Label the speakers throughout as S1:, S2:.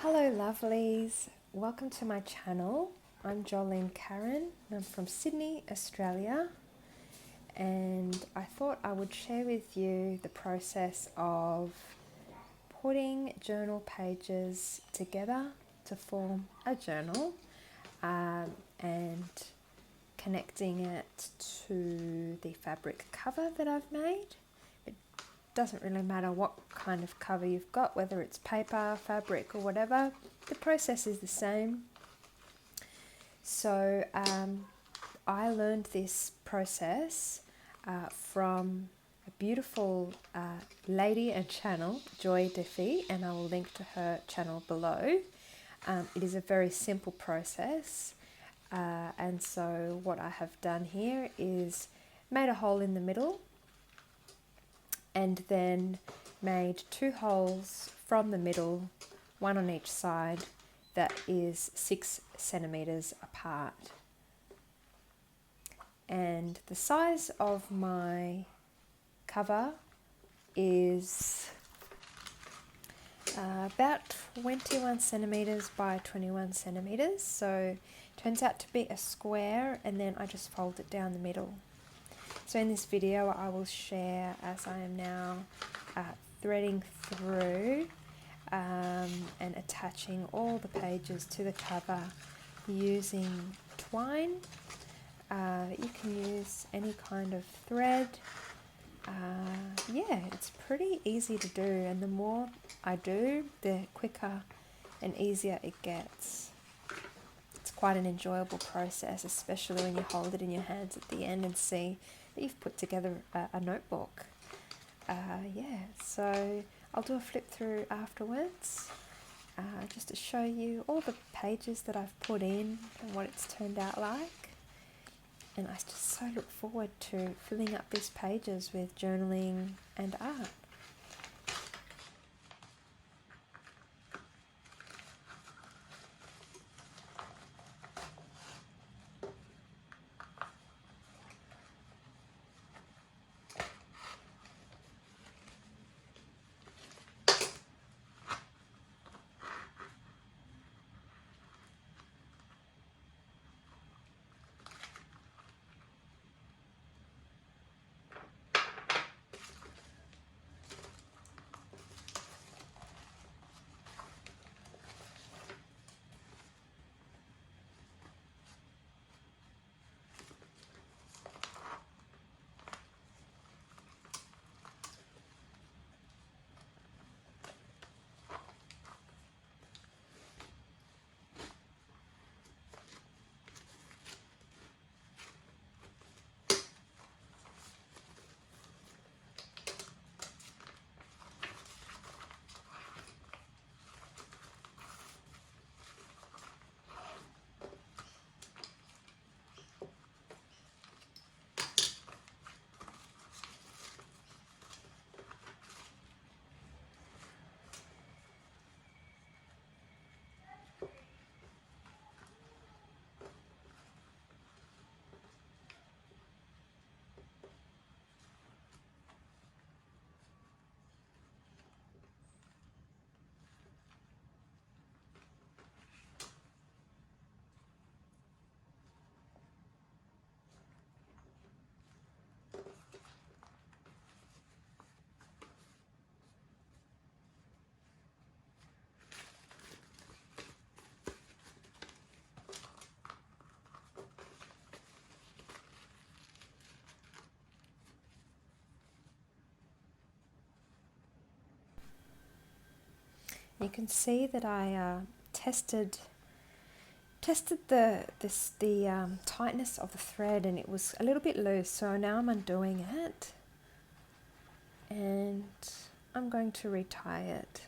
S1: Hello lovelies, welcome to my channel. I'm Jolene Karen and I'm from Sydney, Australia, and I thought I would share with you the process of putting journal pages together to form a journal and connecting it to the fabric cover that I've made. Doesn't really matter what kind of cover you've got, whether it's paper, fabric or whatever, the process is the same. So I learned this process from a beautiful lady and channel, Joy Defy, and I will link to her channel below. It is a very simple process, and so what I have done here is made a hole in the middle and then made 2 holes from the middle, one on each side, that is 6 centimeters apart. And the size of my cover is about 21 centimeters by 21 centimeters, so it turns out to be a square, and then I just fold it down the middle. So in this video I will share, as I am now threading through and attaching all the pages to the cover using twine. You can use any kind of thread. Yeah, it's pretty easy to do, and the more I do, the quicker and easier it gets. It's quite an enjoyable process, especially when you hold it in your hands at the end and see that you've put together a notebook. Yeah, so I'll do a flip through afterwards just to show you all the pages that I've put in and what it's turned out like. And I just so look forward to filling up these pages with journaling and art. You can see that I tested the tightness of the thread, and it was a little bit loose, so now I'm undoing it and I'm going to retie it.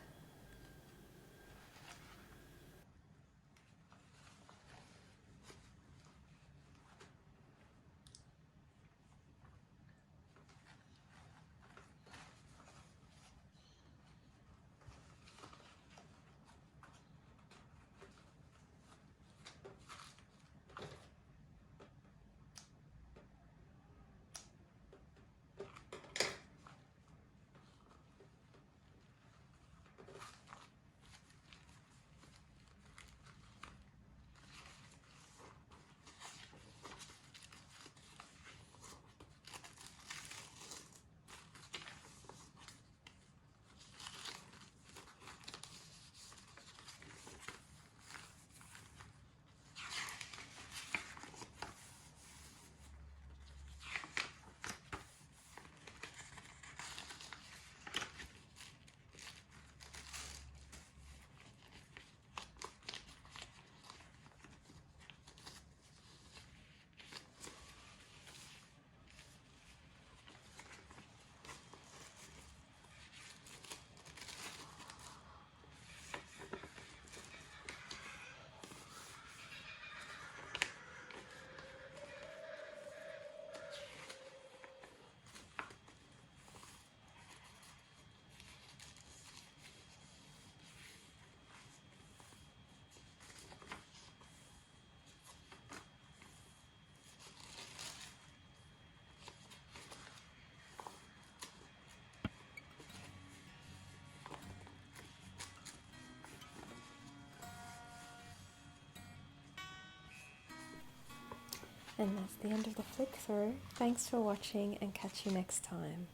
S1: And that's the end of the flick through. Thanks for watching and catch you next time.